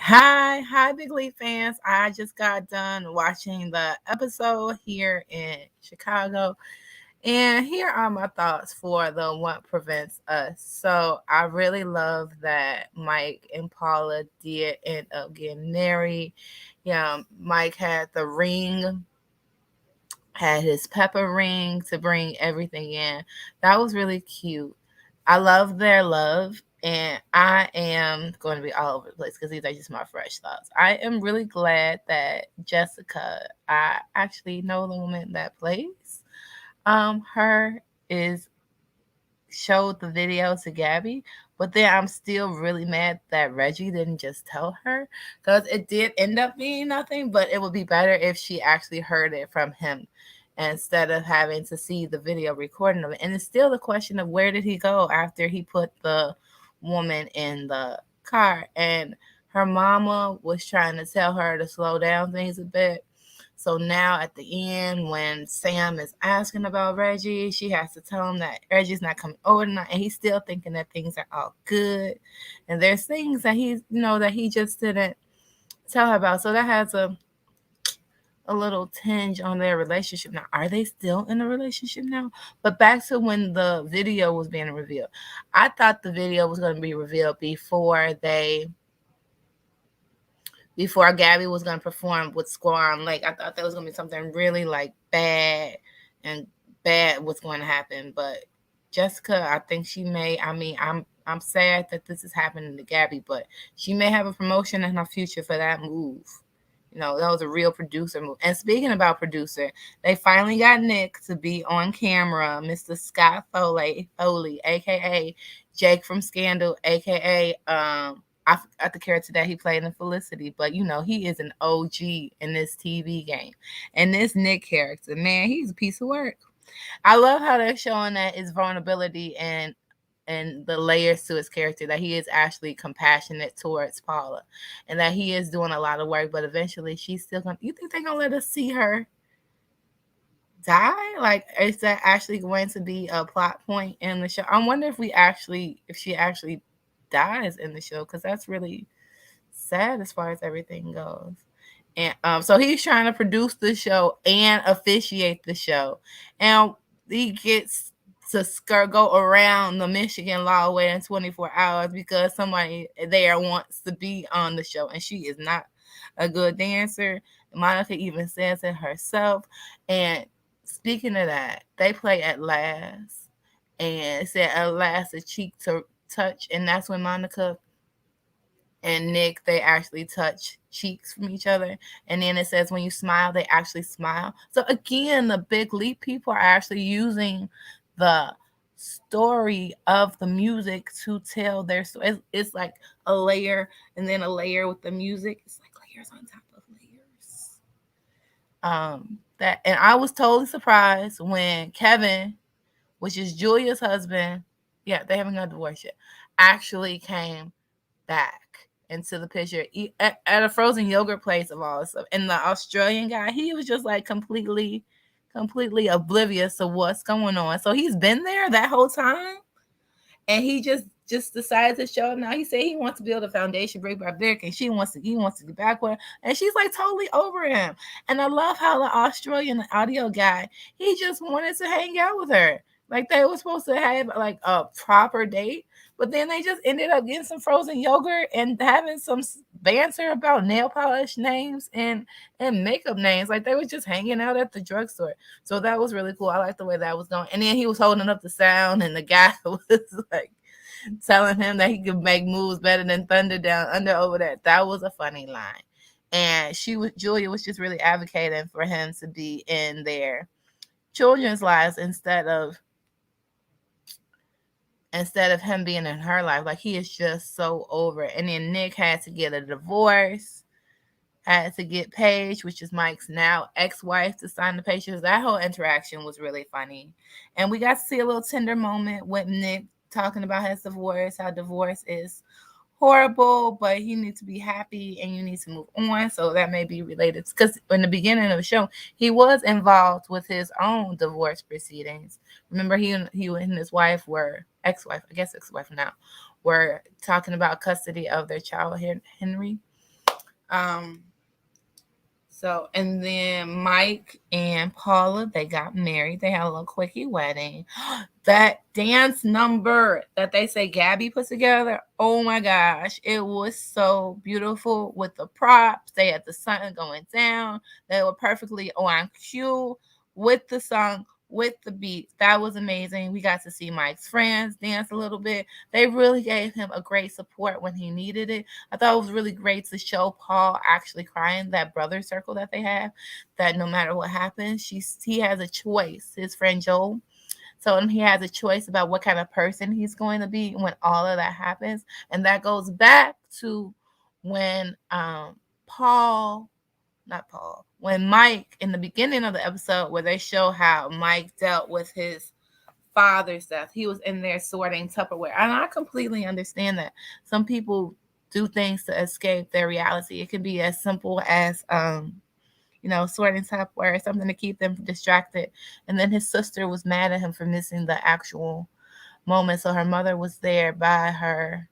Hi, Big League fans. I just got done watching the episode here in Chicago, and here are my thoughts for the What Prevents Us. So, I really love that Mike and Paula did end up getting married. Yeah, Mike had the ring, had his pepper ring to bring everything in. That was really cute. I love their love, and I am going to be all over the place because these are just my fresh thoughts. I am really glad that Jessica, I actually know the woman that plays her, is showed the video to Gabby, but then I'm still really mad that Reggie didn't just tell her because it did end up being nothing, but it would be better if she actually heard it from him instead of having to see the video recording of it. And it's still the question of where did he go after he put the woman in the car, and her mama was trying to tell her to slow down things a bit. So now at the end, when Sam is asking about Reggie, she has to tell him that Reggie's not coming over tonight, and he's still thinking that things are all good. And there's things that that he just didn't tell her about. So that has a little tinge on their relationship. Now, are they still in a relationship now? But back to when the video was being revealed. I thought the video was going to be revealed before Gabby was gonna perform with Squan Lake. I thought that was gonna be something really like bad and bad was going to happen. But Jessica, I think she may. I mean, I'm sad that this is happening to Gabby, but she may have a promotion in her future for that move. That was a real producer move. And speaking about producer, they finally got Nick to be on camera, Mr. Scott Foley, aka Jake from Scandal, aka I forgot the character that he played in Felicity, but he is an OG in this TV game. And this Nick character, man, he's a piece of work. I love how they're showing that his vulnerability and the layers to his character, that he is actually compassionate towards Paula and that he is doing a lot of work, but eventually she's still gonna, you think they're gonna let us see her die? Like, is that actually going to be a plot point in the show? I wonder if she actually dies in the show, because that's really sad as far as everything goes. And so he's trying to produce the show and officiate the show, and he gets to go around the Michigan law within 24 hours because somebody there wants to be on the show, and she is not a good dancer. Monica even says it herself. And speaking of that, they play At Last, and it said At Last a cheek to touch, and that's when Monica and Nick, they actually touch cheeks from each other. And then it says when you smile, they actually smile. So again, the Big Leap people are actually using the story of the music to tell their story. It's like a layer and then a layer with the music. It's like layers on top of layers. That, and I was totally surprised when Kevin, which is Julia's husband, yeah, they haven't got divorced yet, actually came back into the picture at a frozen yogurt place of all this stuff. And the Australian guy, he was just like completely oblivious to what's going on. So he's been there that whole time, and he just decided to show up now. He said he wants to build a foundation brick by brick, and he wants to get back with her, and she's like totally over him. And I love how the Australian audio guy, he just wanted to hang out with her. Like, they were supposed to have like a proper date, but then they just ended up getting some frozen yogurt and having some banter about nail polish names and makeup names. Like, they were just hanging out at the drugstore. So that was really cool. I like the way that was going. And then he was holding up the sound, and the guy was like telling him that he could make moves better than Thunder down under over there. That was a funny line. And Julia was just really advocating for him to be in their children's lives instead of him being in her life. Like, he is just so over it. And then Nick had to get a divorce, had to get Paige, which is Mike's now ex-wife, to sign the papers. That whole interaction was really funny. And we got to see a little tender moment with Nick talking about his divorce, how divorce is horrible, but you need to be happy and you need to move on. So that may be related, because in the beginning of the show, he was involved with his own divorce proceedings. Remember, he and his wife were ex-wife now, were talking about custody of their child, Henry. Um, so, and then Mike and Paula, they got married. They had a little quickie wedding. That dance number that they say Gabby put together, oh my gosh, it was so beautiful with the props. They had the sun going down. They were perfectly on cue with the song, with the beat. That was amazing. We got to see Mike's friends dance a little bit. They really gave him a great support when he needed it. I thought it was really great to show Paul actually crying, that brother circle that they have, that no matter what happens, he has a choice. His friend Joel, so he has a choice about what kind of person he's going to be when all of that happens. And that goes back to when Paul, not Paul, when Mike, in the beginning of the episode where they show how Mike dealt with his father's death, he was in there sorting Tupperware. And I completely understand that. Some people do things to escape their reality. It can be as simple as sorting Tupperware, something to keep them distracted. And then his sister was mad at him for missing the actual moment. So her mother was there by her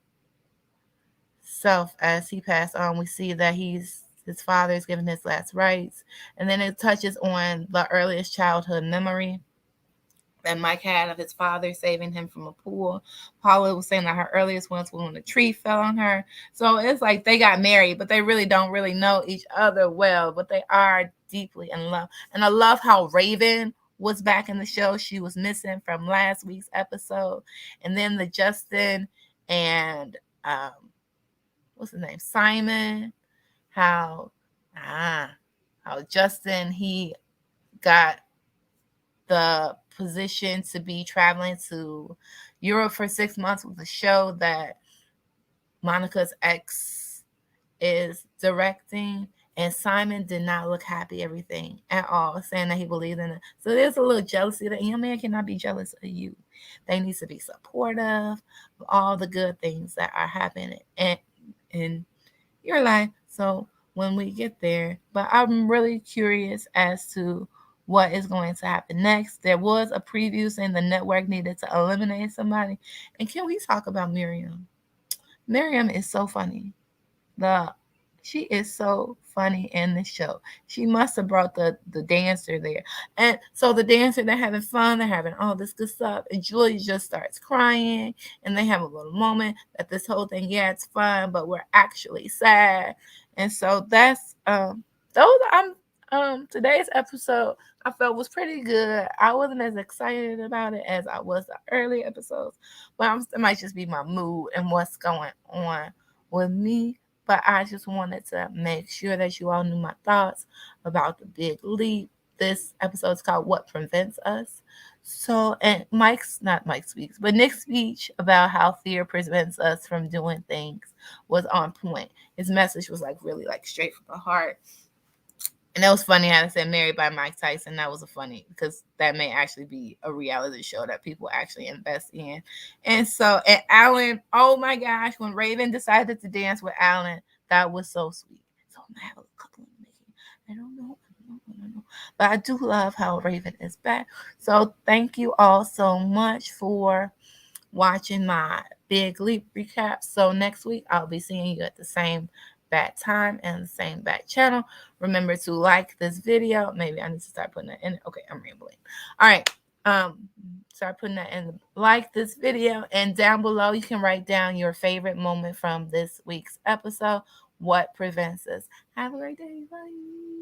self as he passed on. We see that his father is giving his last rites. And then it touches on the earliest childhood memory that Mike had of his father saving him from a pool. Paula was saying that her earliest ones were when a tree fell on her. So it's like they got married, but they really don't really know each other well, but they are deeply in love. And I love how Raven was back in the show. She was missing from last week's episode. And then the Justin and what's his name? Simon. How how Justin, he got the position to be traveling to Europe for 6 months with a show that Monica's ex is directing. And Simon did not look happy everything at all, saying that he believed in it. So there's a little jealousy that young man cannot be jealous of you. They need to be supportive of all the good things that are happening in your life. So when we get there, but I'm really curious as to what is going to happen next. There was a preview saying the network needed to eliminate somebody. And can we talk about Miriam? Miriam is so funny. She is so funny in the show. She must have brought the dancer there. And so the dancer, they're having fun, they're having all this good stuff. And Julie just starts crying. And they have a little moment that this whole thing, yeah, it's fun, but we're actually sad. And so that's those I'm today's episode I felt was pretty good. I wasn't as excited about it as I was the early episodes, but it might just be my mood and what's going on with me. But I just wanted to make sure that you all knew my thoughts about the big leap. This episode is called What Prevents Us. So, and not Mike's speech, but Nick's speech about how fear prevents us from doing things was on point. His message was like really like straight from the heart. And that was funny how they said Married by Mike Tyson. That was a funny, because that may actually be a reality show that people actually invest in. And so, and Alan, oh my gosh, when Raven decided to dance with Alan, that was so sweet. So I'm gonna have a couple of them. I don't know. But I do love how Raven is back. So thank you all so much for watching my Big Leap recap. So next week I'll be seeing you at the same bat time and the same bat channel. Remember to like this video. Maybe I need to start putting that in. Okay, I'm rambling. All right. Start putting that in. Like this video, and down below you can write down your favorite moment from this week's episode. What prevents us? Have a great day. Bye.